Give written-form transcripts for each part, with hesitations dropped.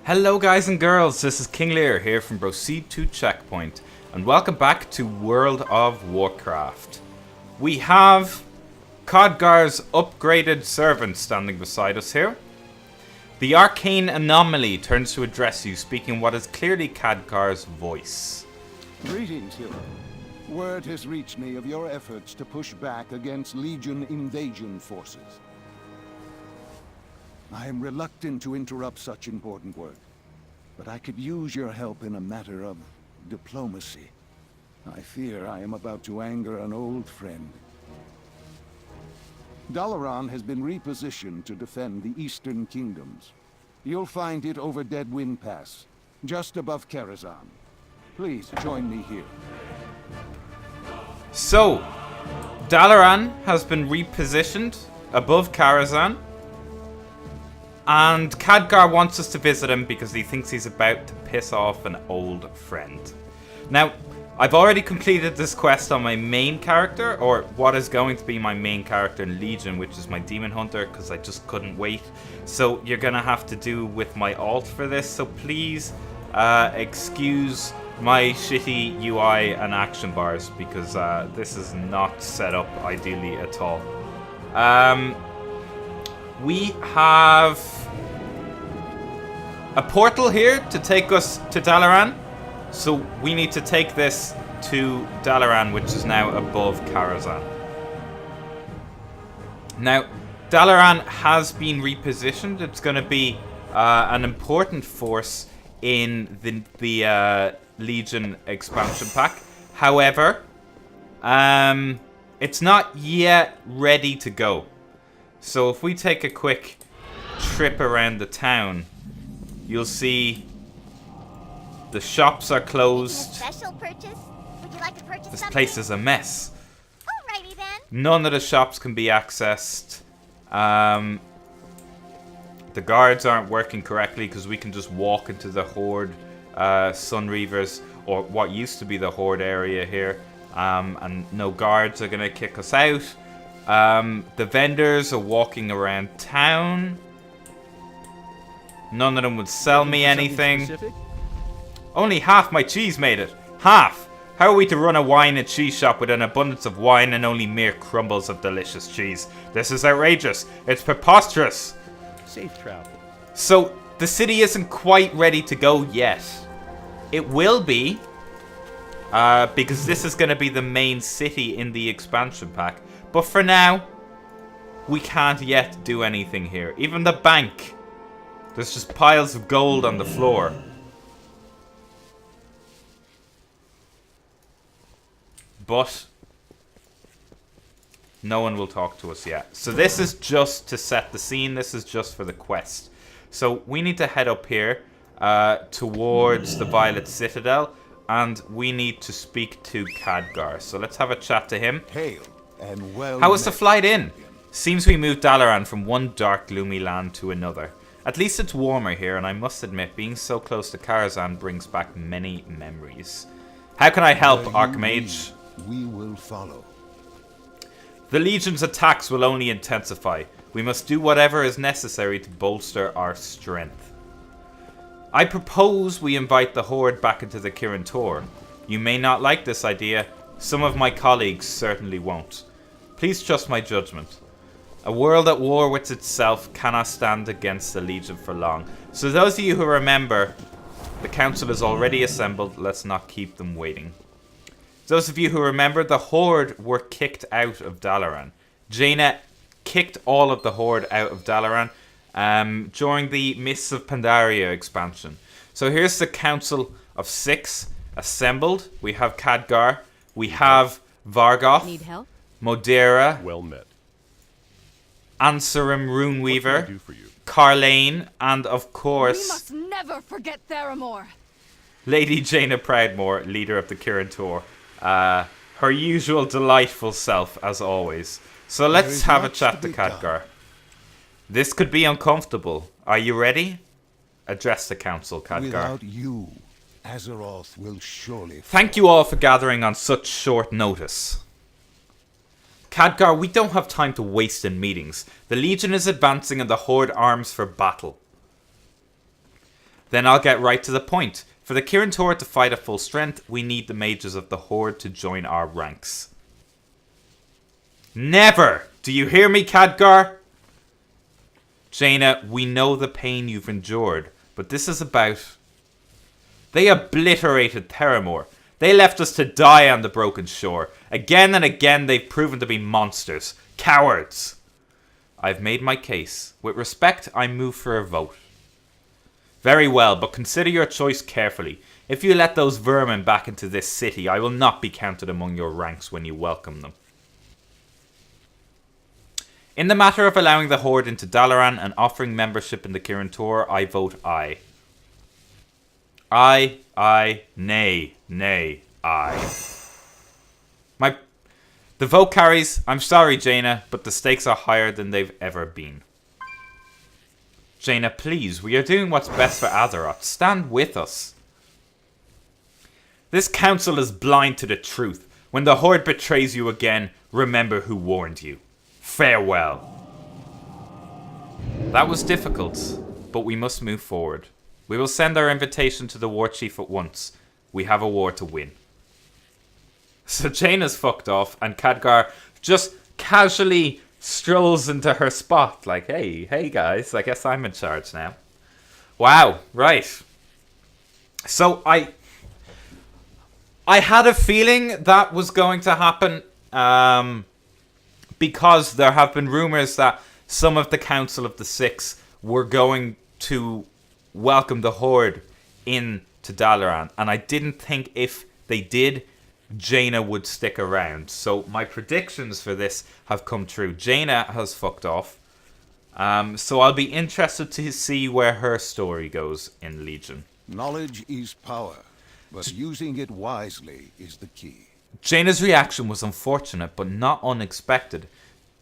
Hello guys and girls, this is King Lear here from Proceed to Checkpoint, and welcome back to World of Warcraft. We have Khadgar's upgraded servant standing beside us here. The arcane anomaly turns to address you, speaking what is clearly Khadgar's voice. Greetings, hero. Word has reached me of your efforts to push back against Legion invasion forces. I am reluctant to interrupt such important work, but I could use your help in a matter of diplomacy. I fear I am about to anger an old friend. Dalaran has been repositioned to defend the Eastern Kingdoms. You'll find it over Deadwind Pass, just above Karazhan. Please join me here. So, Dalaran has been repositioned above Karazhan. And Khadgar wants us to visit him because he thinks he's about to piss off an old friend. Now, I've already completed this quest on my main character, or what is going to be my main character in Legion, which is my Demon Hunter, because I just couldn't wait. So you're going to have to do with my alt for this, so please excuse my shitty UI and action bars, because this is not set up ideally at all. We have a portal here to take us to Dalaran. So we need to take this to Dalaran, which is now above Karazhan. Now, Dalaran has been repositioned. It's going to be an important force in the Legion expansion pack. However, it's not yet ready to go. So if we take a quick trip around the town, you'll see the shops are closed. Special purchase? Would you like to purchase This something? place is a mess. Alrighty then. None of the shops can be accessed. The guards aren't working correctly because we can just walk into the Horde Sunreavers, or what used to be the Horde area here, and no guards are going to kick us out. The vendors are walking around town. None of them would sell me anything. Only half my cheese made it. Half! How are we to run a wine and cheese shop with an abundance of wine and only mere crumbles of delicious cheese? This is outrageous. It's preposterous. Safe travel. So, the city isn't quite ready to go yet. It will be, because this is going to be the main city in the expansion pack. But for now, we can't yet do anything here. Even the bank. There's just piles of gold on the floor. But no one will talk to us yet. So this is just to set the scene. This is just for the quest. So we need to head up here towards the Violet Citadel. And we need to speak to Khadgar. So let's have a chat to him. Hail and well. How was the flight in? Seems we moved Dalaran from one dark, gloomy land to another. At least it's warmer here, and I must admit, being so close to Karazhan brings back many memories. How can I help, Archmage? We will follow. The Legion's attacks will only intensify. We must do whatever is necessary to bolster our strength. I propose we invite the Horde back into the Kirin Tor. You may not like this idea. Some of my colleagues certainly won't. Please trust my judgment. A world at war with itself cannot stand against the Legion for long. So those of you who remember, the council is already assembled. Let's not keep them waiting. Those of you who remember, the Horde were kicked out of Dalaran. Jaina kicked all of the Horde out of Dalaran during the Mists of Pandaria expansion. So here's the Council of 6 assembled. We have Khadgar. We have Vargoth. Need help? Modera. Well met. Ansarim Runeweaver. What can I do for you? Carlane. And of course, We must never forget Theramore. Lady Jaina Proudmoore, leader of the Kirin Tor. Her usual delightful self, as always. So let's have a chat to Khadgar. This could be uncomfortable. Are you ready? Address the council, Khadgar. Without you, Azeroth will surely. Thank you all for gathering on such short notice. Khadgar, we don't have time to waste in meetings. The Legion is advancing and the Horde arms for battle. Then I'll get right to the point. For the Kirin Tor to fight at full strength, we need the mages of the Horde to join our ranks. Never! Do you hear me, Khadgar? Jaina, we know the pain you've endured, but this is about... They obliterated Theramore. They left us to die on the broken shore. Again and again they've proven to be monsters. Cowards. I've made my case. With respect, I move for a vote. Very well, but consider your choice carefully. If you let those vermin back into this city, I will not be counted among your ranks when you welcome them. In the matter of allowing the Horde into Dalaran and offering membership in the Kirin Tor, I vote aye. Aye, nay, aye. The vote carries. I'm sorry, Jaina, but the stakes are higher than they've ever been. Jaina, please, we are doing what's best for Azeroth. Stand with us. This council is blind to the truth. When the Horde betrays you again, remember who warned you. Farewell. That was difficult, but we must move forward. We will send our invitation to the war chief at once. We have a war to win. So Jaina's fucked off, and Khadgar just casually strolls into her spot. Like, hey guys, I guess I'm in charge now. Wow, right. So I had a feeling that was going to happen, because there have been rumors that some of the Council of the Six were going to welcome the Horde into Dalaran, and I didn't think if they did, Jaina would stick around. So my predictions for this have come true. Jaina has fucked off, so I'll be interested to see where her story goes in Legion. Knowledge is power, but using it wisely is the key. Jaina's reaction was unfortunate, but not unexpected.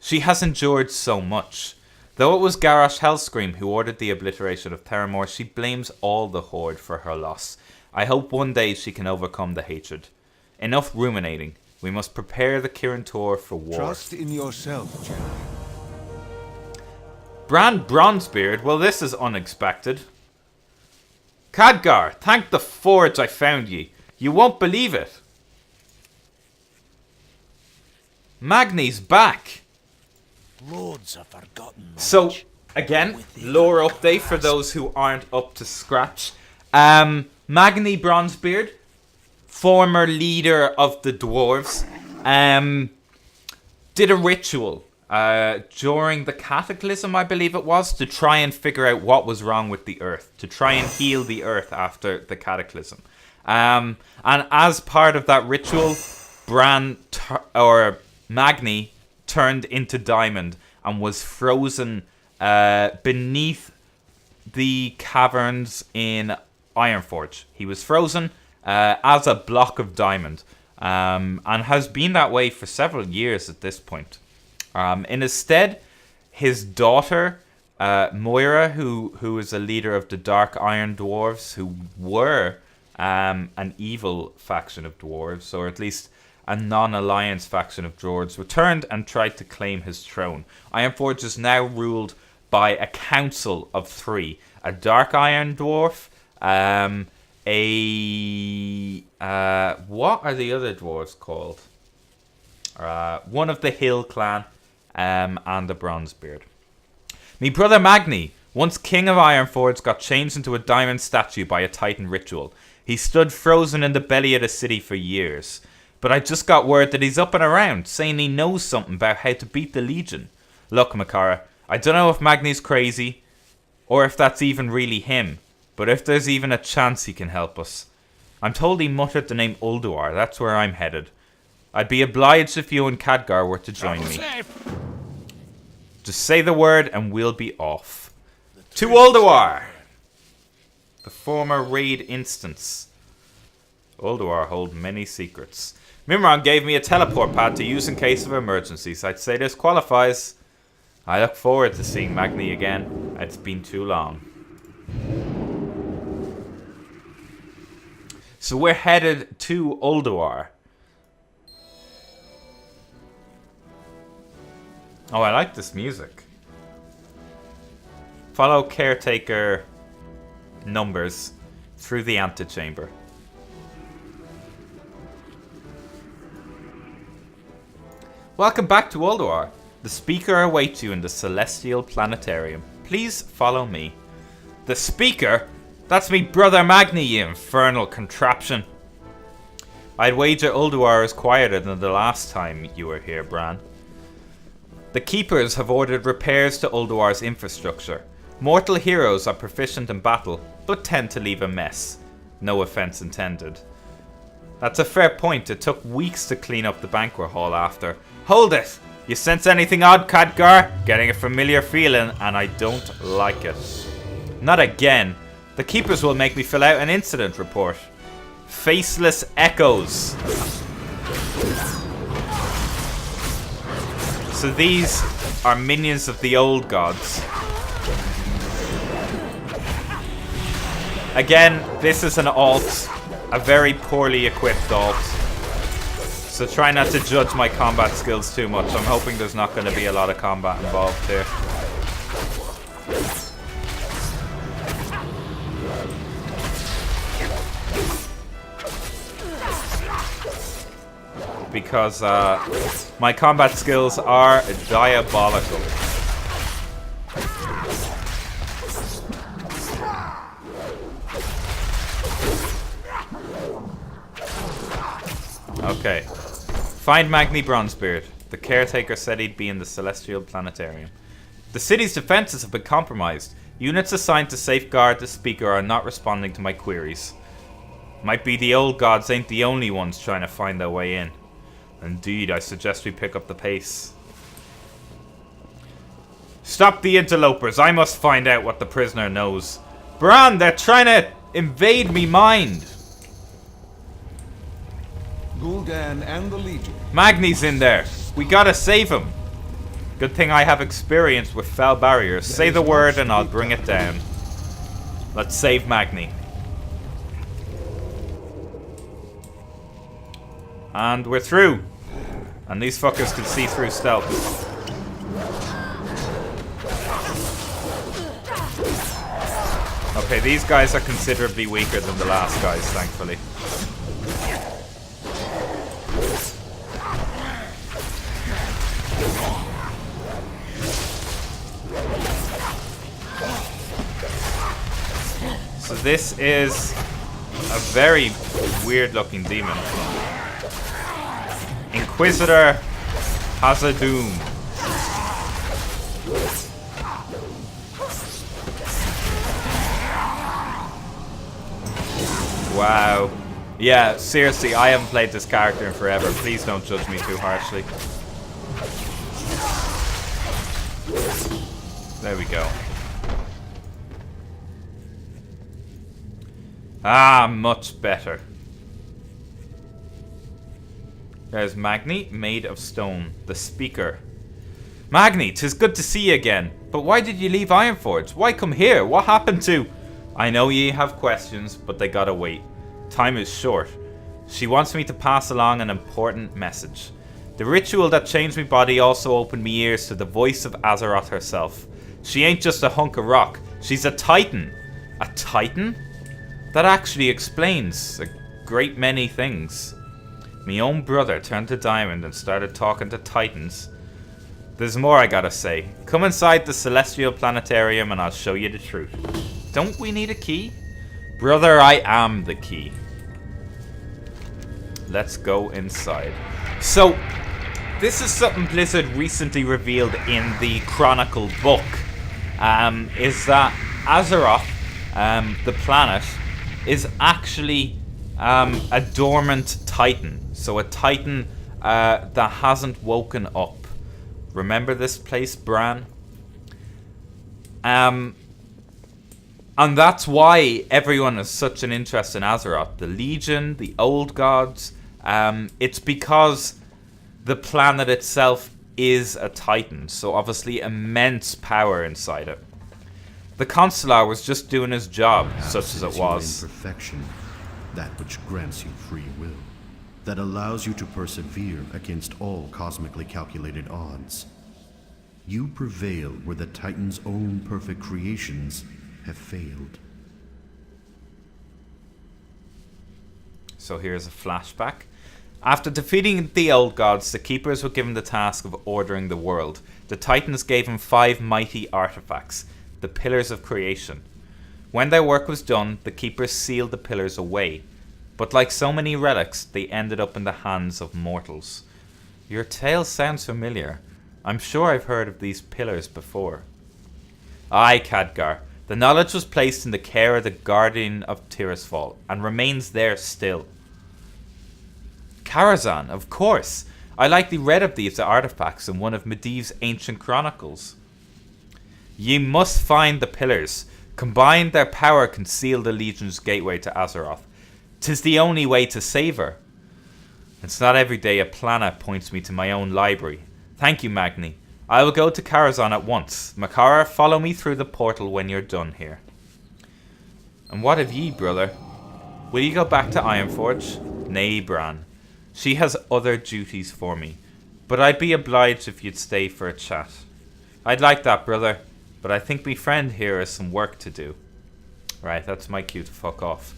She has endured so much. Though it was Garrosh Hellscream who ordered the obliteration of Theramore, she blames all the Horde for her loss. I hope one day she can overcome the hatred. Enough ruminating. We must prepare the Kirin Tor for war. Trust in yourself, Jaina. Bran Bronzebeard? Well, this is unexpected. Khadgar, thank the forge I found ye. You won't believe it. Magni's back. Lords have forgotten. So, again, lore update for those who aren't up to scratch. Magni Bronzebeard, former leader of the dwarves, did a ritual during the Cataclysm, I believe it was, to try and figure out what was wrong with the Earth, to try and heal the Earth after the Cataclysm. And as part of that ritual, Magni turned into diamond and was frozen beneath the caverns in Ironforge. He was frozen as a block of diamond, and has been that way for several years at this point. In his stead, his daughter Moira, who is a leader of the Dark Iron Dwarves, who were an evil faction of dwarves, or at least a non-alliance faction of dwarves, returned and tried to claim his throne. Ironforge is now ruled by a council of 3. A Dark Iron Dwarf, what are the other dwarves called? One of the Hill clan, and a Bronzebeard. Me brother Magni, once king of Ironforge, got changed into a diamond statue by a Titan ritual. He stood frozen in the belly of the city for years. But I just got word that he's up and around, saying he knows something about how to beat the Legion. Look, Makara, I don't know if Magni's crazy, or if that's even really him, but if there's even a chance he can help us. I'm told he muttered the name Ulduar. That's where I'm headed. I'd be obliged if you and Khadgar were to join me. Just say the word and we'll be off. To Ulduar! The former raid instance. Ulduar hold many secrets. Mimron gave me a teleport pad to use in case of emergencies. I'd say this qualifies. I look forward to seeing Magni again. It's been too long. So we're headed to Ulduar. Oh, I like this music. Follow Caretaker numbers through the antechamber. Welcome back to Ulduar. The speaker awaits you in the Celestial Planetarium. Please follow me. The speaker? That's me brother Magni, you infernal contraption. I'd wager Ulduar is quieter than the last time you were here, Bran. The Keepers have ordered repairs to Ulduar's infrastructure. Mortal heroes are proficient in battle, but tend to leave a mess. No offense intended. That's a fair point. It took weeks to clean up the banquet hall after. Hold it! You sense anything odd, Khadgar? Getting a familiar feeling, and I don't like it. Not again. The Keepers will make me fill out an incident report. Faceless echoes. So these are minions of the old gods. Again, this is an alt. A very poorly equipped alt. So try not to judge my combat skills too much. I'm hoping there's not going to be a lot of combat involved here. Because my combat skills are diabolical. Okay. Find Magni Bronzebeard. The caretaker said he'd be in the Celestial Planetarium. The city's defenses have been compromised. Units assigned to safeguard the speaker are not responding to my queries. Might be the old gods ain't the only ones trying to find their way in. Indeed, I suggest we pick up the pace. Stop the interlopers. I must find out what the prisoner knows. Bran, they're trying to invade me mind. Gul'dan and the Legion. Magni's in there. We gotta save him. Good thing I have experience with fell barriers. Say the word and I'll bring it down. Let's save Magni. And we're through. And these fuckers can see through stealth. Okay, these guys are considerably weaker than the last guys, thankfully. So this is a very weird looking demon. Inquisitor Hazadum. Wow. Yeah, seriously, I haven't played this character in forever. Please don't judge me too harshly. There we go. Ah, much better. There's Magni, made of stone. The speaker. Magni, 'tis good to see you again. But why did you leave Ironforge? Why come here? What happened to... I know ye have questions, but they gotta wait. Time is short. She wants me to pass along an important message. The ritual that changed my body also opened me ears to the voice of Azeroth herself. She ain't just a hunk of rock. She's a titan. A titan? That actually explains a great many things. Me own brother turned to Diamond and started talking to titans. There's more I gotta say. Come inside the Celestial Planetarium and I'll show you the truth. Don't we need a key? Brother, I am the key. Let's go inside. So, this is something Blizzard recently revealed in the Chronicle book. Is that Azeroth, the planet, is actually a dormant titan. So a titan that hasn't woken up. Remember this place, Bran? And that's why everyone has such an interest in Azeroth. The Legion, the Old Gods. It's because the planet itself is a titan. So obviously immense power inside it. The Consular was just doing his job, such as it was. Perfection, that which grants you free will, that allows you to persevere against all cosmically calculated odds. You prevail where the Titan's own perfect creations have failed. So here's a flashback. After defeating the old gods, the Keepers were given the task of ordering the world. The Titans gave them 5 mighty artifacts, the Pillars of Creation. When their work was done, the Keepers sealed the pillars away. But like so many relics, they ended up in the hands of mortals. Your tale sounds familiar. I'm sure I've heard of these pillars before. Aye, Khadgar. The knowledge was placed in the care of the Guardian of Tirisfal, and remains there still. Karazhan, of course. I likely read of these artifacts in one of Medivh's ancient chronicles. Ye must find the pillars. Combined, their power can seal the Legion's gateway to Azeroth. 'Tis the only way to save her. It's not every day a planet points me to my own library. Thank you, Magni. I will go to Karazhan at once. Makara, follow me through the portal when you're done here. And what of ye, brother? Will you go back to Ironforge? Nay, Bran. She has other duties for me. But I'd be obliged if you'd stay for a chat. I'd like that, brother. But I think me friend here has some work to do. Right, that's my cue to fuck off.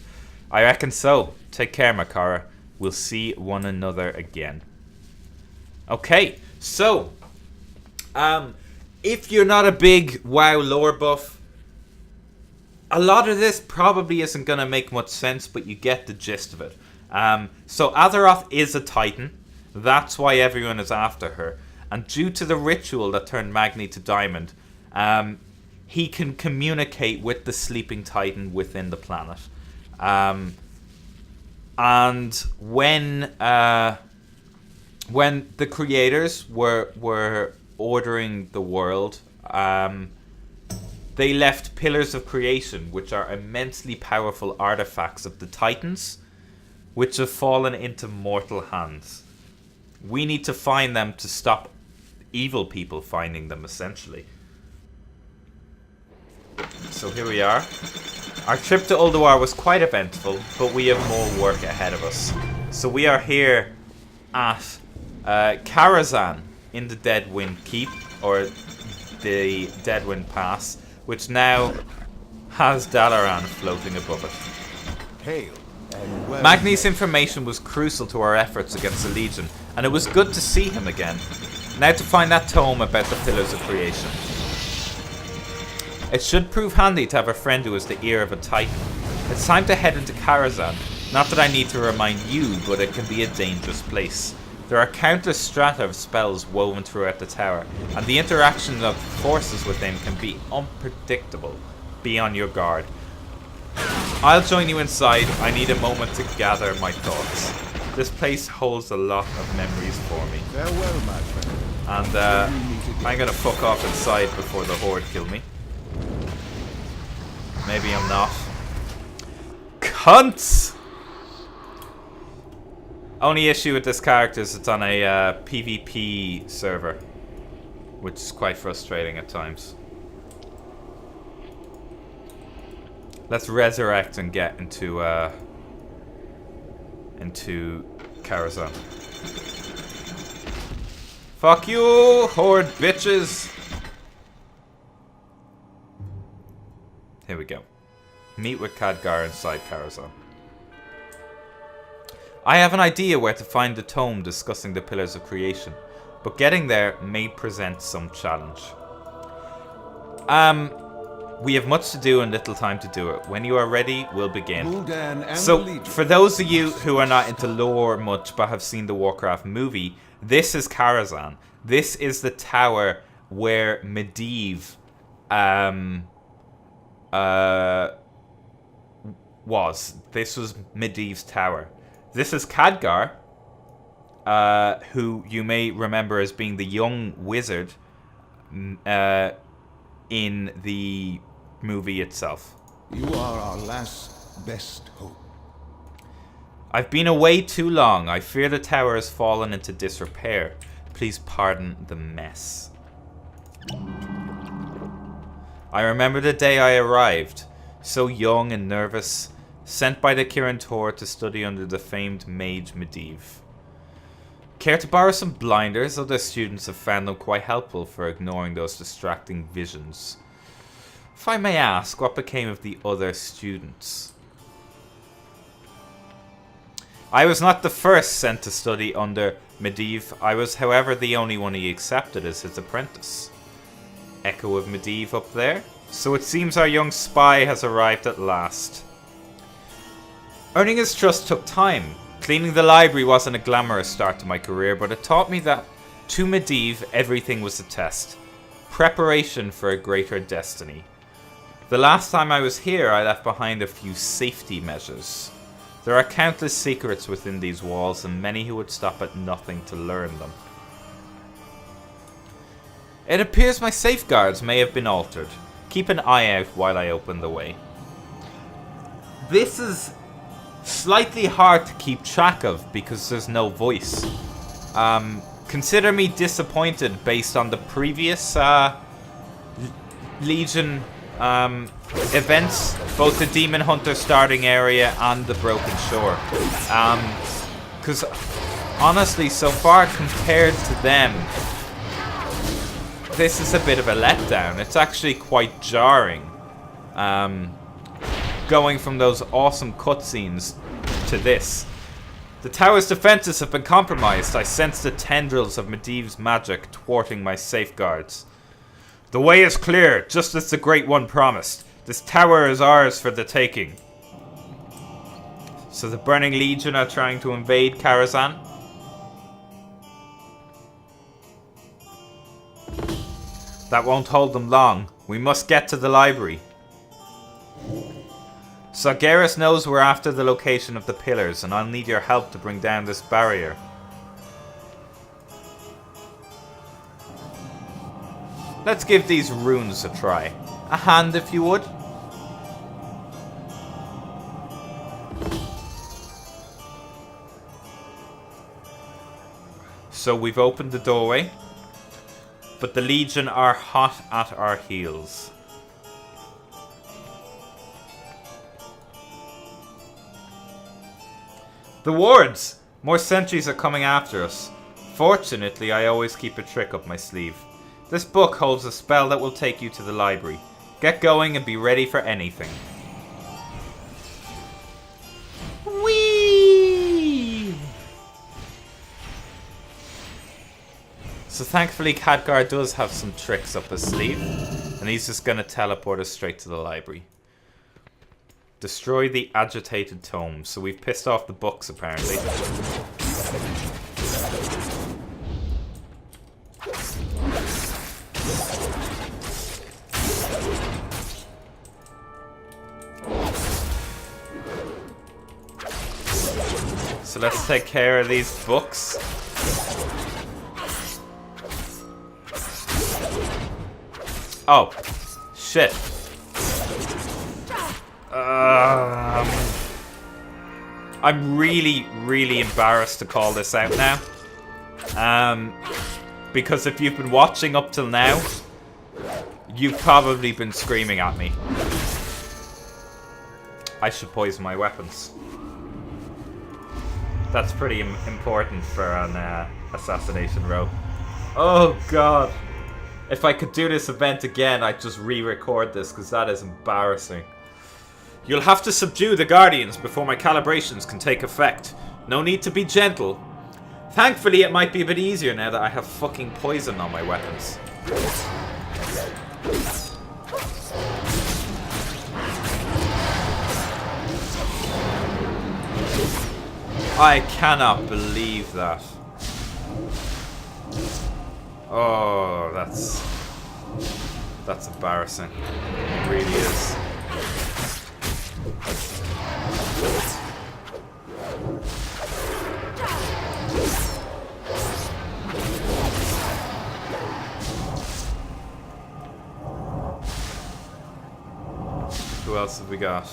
I reckon so. Take care, Makara. We'll see one another again. Okay, so... if you're not a big WoW lore buff, a lot of this probably isn't going to make much sense, but you get the gist of it. So Azeroth is a Titan. That's why everyone is after her. And due to the ritual that turned Magni to Diamond, he can communicate with the sleeping Titan within the planet. And when the creators were ordering the world, they left Pillars of Creation, which are immensely powerful artifacts of the Titans, which have fallen into mortal hands. We need to find them to stop evil people finding them, essentially. So here we are. Our trip to Ulduar was quite eventful, but we have more work ahead of us. So we are here at Karazhan in the Deadwind Keep, or the Deadwind Pass, which now has Dalaran floating above it. Hail, and well. Magni's information was crucial to our efforts against the Legion, and it was good to see him again. Now to find that tome about the Pillars of Creation. It should prove handy to have a friend who has the ear of a Titan. It's time to head into Karazhan. Not that I need to remind you, but it can be a dangerous place. There are countless strata of spells woven throughout the tower, and the interaction of forces within can be unpredictable. Be on your guard. I'll join you inside. I need a moment to gather my thoughts. This place holds a lot of memories for me. Farewell, my friend. And I'm gonna fuck off inside before the Horde kill me. Maybe I'm not. Cunts! Only issue with this character is it's on a PvP server, which is quite frustrating at times. Let's resurrect and get into Karazhan. Fuck you, Horde bitches! Here we go. Meet with Khadgar inside Karazhan. I have an idea where to find the tome discussing the Pillars of Creation, but getting there may present some challenge. We have much to do and little time to do it. When you are ready, we'll begin. So, for those of you who are not into lore much but have seen the Warcraft movie, this is Karazhan. This is the tower where Medivh was. This was Medivh's tower. This is Khadgar, who you may remember as being the young wizard in the movie itself. You are our last best hope. I've been away too long. I fear the tower has fallen into disrepair. Please pardon the mess. I remember the day I arrived, so young and nervous, sent by the Kirin Tor to study under the famed mage Medivh. Care to borrow some blinders? Other students have found them quite helpful for ignoring those distracting visions. If I may ask, what became of the other students? I was not the first sent to study under Medivh. I was, however, the only one he accepted as his apprentice. Echo of Medivh up there. So it seems our young spy has arrived at last. Earning his trust took time. Cleaning the library wasn't a glamorous start to my career, but it taught me that to Medivh, everything was a test. Preparation for a greater destiny. The last time I was here, I left behind a few safety measures. There are countless secrets within these walls, and many who would stop at nothing to learn them. It appears my safeguards may have been altered. Keep an eye out while I open the way. This is slightly hard to keep track of because there's no voice. Consider me disappointed based on the previous Legion events, both the Demon Hunter starting area and the Broken Shore. Because honestly, so far compared to them, this is a bit of a letdown. It's actually quite jarring. Going from those awesome cutscenes to this. The tower's defenses have been compromised. I sense the tendrils of Medivh's magic thwarting my safeguards. The way is clear, just as the Great One promised. This tower is ours for the taking. So the Burning Legion are trying to invade Karazhan? That won't hold them long. We must get to the library. Sargeras knows we're after the location of the pillars, and I'll need your help to bring down this barrier. Let's give these runes a try. A hand, if you would. So we've opened the doorway, but the Legion are hot at our heels. The wards! More sentries are coming after us. Fortunately, I always keep a trick up my sleeve. This book holds a spell that will take you to the library. Get going and be ready for anything. Whee! So thankfully Khadgar does have some tricks up his sleeve, and he's just gonna teleport us straight to the library. Destroy the agitated tome. So we've pissed off the books, apparently. So let's take care of these books. Oh, shit. I'm really embarrassed to call this out now. Because if you've been watching up till now, you've probably been screaming at me. I should poison my weapons. That's pretty important for an assassination row. Oh god. If I could do this event again, I'd just re-record this because that is embarrassing. You'll have to subdue the Guardians before my calibrations can take effect. No need to be gentle. Thankfully, it might be a bit easier now that I have fucking poison on my weapons. I cannot believe that. Oh, that's embarrassing. It really is. Who else have we got?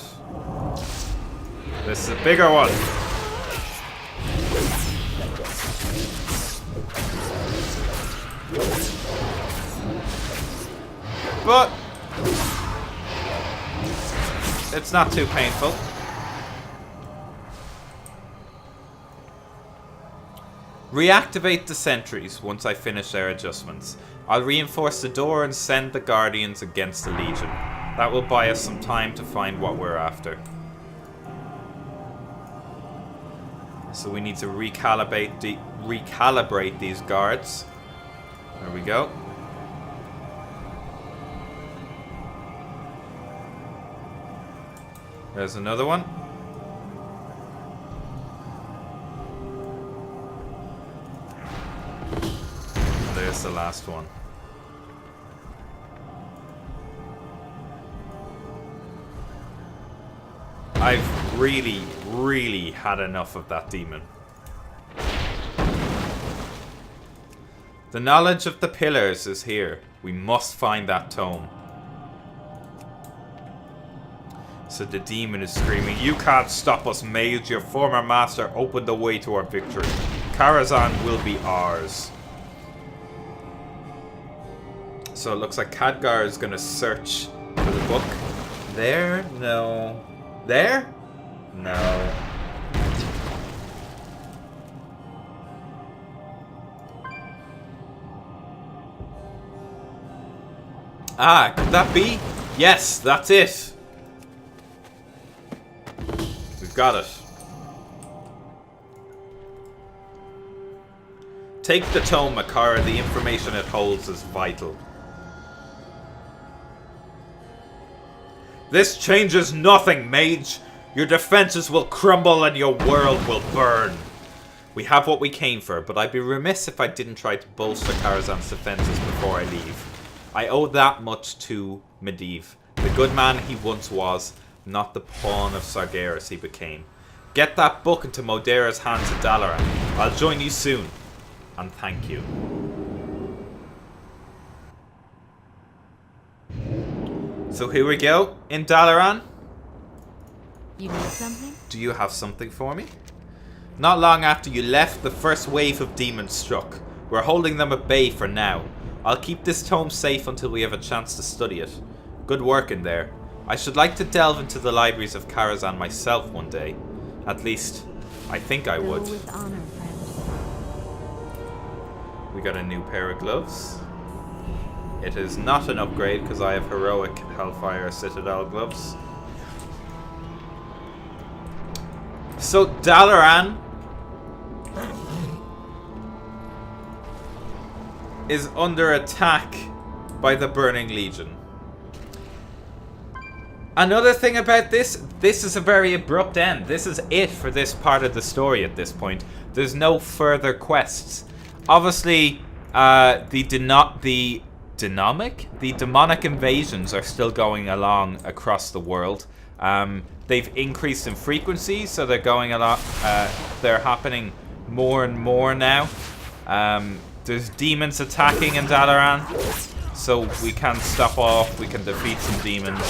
This is a bigger one. But it's not too painful. Reactivate the sentries once I finish their adjustments. I'll reinforce the door and send the Guardians against the Legion. That will buy us some time to find what we're after. So we need to recalibrate these guards. There we go. There's another one. And there's the last one. I've really, really had enough of that demon. The knowledge of the pillars is here. We must find that tome. So the demon is screaming, "You can't stop us, mage. Your former master opened the way to our victory. Karazhan will be ours." So it looks like Khadgar is going to search for the book. There? No. There? No. Ah, could that be? Yes, that's it. We've got it. Take the tome, Makara. The information it holds is vital. This changes nothing, mage. Your defenses will crumble and your world will burn. We have what we came for, but I'd be remiss if I didn't try to bolster Karazhan's defenses before I leave. I owe that much to Medivh, the good man he once was, not the pawn of Sargeras he became. Get that book into Modera's hands at Dalaran. I'll join you soon, and thank you. So here we go, in Dalaran. You need something? Do you have something for me? Not long after you left, the first wave of demons struck. We're holding them at bay for now. I'll keep this tome safe until we have a chance to study it. Good work in there. I should like to delve into the libraries of Karazhan myself one day. At least, I think I would. Go with honor, friend. We got a new pair of gloves. It is not an upgrade because I have heroic Hellfire Citadel gloves. So Dalaran is under attack by the Burning Legion. Another thing about this is a very abrupt end. This is it for this part of the story at this point. There's no further quests. Obviously, the demonic invasions are still going along across the world. They've increased in frequency, so they're going a lot. They're happening more and more now. There's demons attacking in Dalaran, so we can stop off. We can defeat some demons.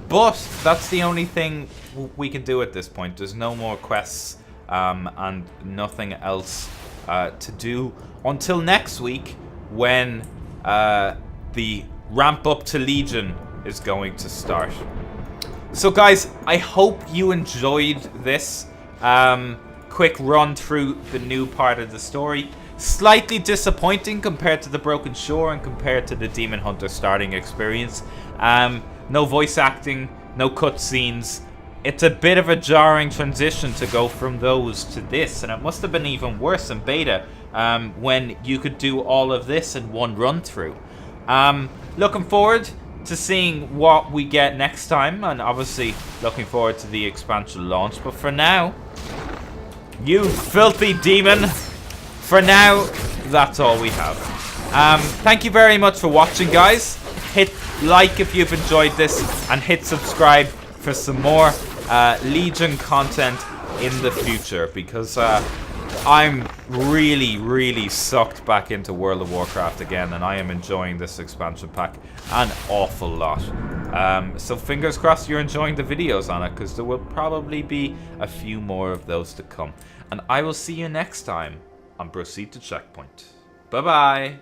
But that's the only thing we can do at this point. There's no more quests and nothing else to do until next week when the ramp up to Legion is going to start. So guys, I hope you enjoyed this quick run through the new part of the story. Slightly disappointing compared to the Broken Shore and compared to the Demon Hunter starting experience. No voice acting, no cutscenes. It's a bit of a jarring transition to go from those to this, and it must have been even worse in beta when you could do all of this in one run through. Looking forward to seeing what we get next time, and obviously looking forward to the expansion launch. But for now, you filthy demon, for now, that's all we have. Thank you very much for watching, guys. Hit like if you've enjoyed this, and hit subscribe for some more Legion content in the future, because I'm really sucked back into World of Warcraft again, and I am enjoying this expansion pack an awful lot. So fingers crossed you're enjoying the videos on it, because there will probably be a few more of those to come. And I will see you next time on Proceed to Checkpoint. Bye bye.